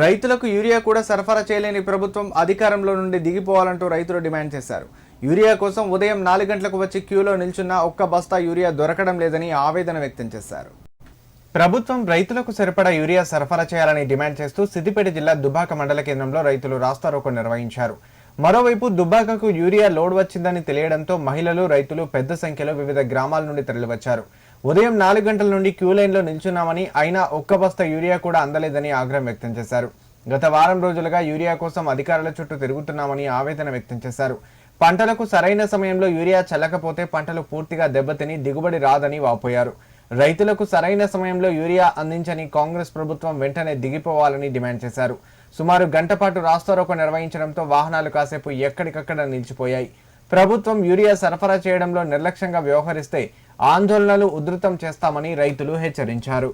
రైతులకు యూరియా కూడా సరఫరా చేయలేని ప్రభుత్వం అధికారంలో నుండి దిగిపోవాలంటూ రైతులు డిమాండ్ చేశారు. యూరియా కోసం ఉదయం 4 గంటలకు వచ్చి క్యూలో నిల్చున్న ఒక్క బస్తా యూరియా దొరకడం లేదని ఆవేదన వ్యక్తం చేశారు. ప్రభుత్వం రైతులకు సరిపడా యూరియా సరఫరా చేయాలని డిమాండ్ చేస్తూ సిద్దిపేట జిల్లా దుబ్బాక మండల కేంద్రంలో రైతులు రాస్తారోకో నిర్వహించారు. మరోవైపు దుబ్బాకకు యూరియా లోడ్ వచ్చిందని తెలియడంతో మహిళలు, రైతులు పెద్ద సంఖ్యలో వివిధ గ్రామాల నుండి తరలివచ్చారు. ఉదయం 4 గంటల నుండి క్యూ లైన్లో నిల్చున్నామని, అయినా ఒక్క బస్తా యూరియా కూడా అందలేదని ఆగ్రహం వ్యక్తం చేశారు. గత వారం రోజులుగా యూరియా కోసం అధికారుల చుట్టూ తిరుగుతున్నామని ఆవేదన వ్యక్తం చేశారు. పంటలకు సరైన సమయంలో యూరియా చల్లకపోతే పంటలు పూర్తిగా దెబ్బతిని దిగుబడి రాదని వాపోయారు. రైతులకు సరైన సమయంలో యూరియా అందించని కాంగ్రెస్ ప్రభుత్వం వెంటనే దిగిపోవాలని డిమాండ్ చేశారు. సుమారు గంట పాటు రాస్తారోకో నిర్వహించడంతో వాహనాలు కాసేపు ఎక్కడికక్కడ నిలిచిపోయాయి. ప్రభుత్వం యూరియా సరఫరా చేయడంలో నిర్లక్ష్యంగా వ్యవహరిస్తే ఆందోళనలు ఉధృతం చేస్తామని రైతులు హెచ్చరించారు.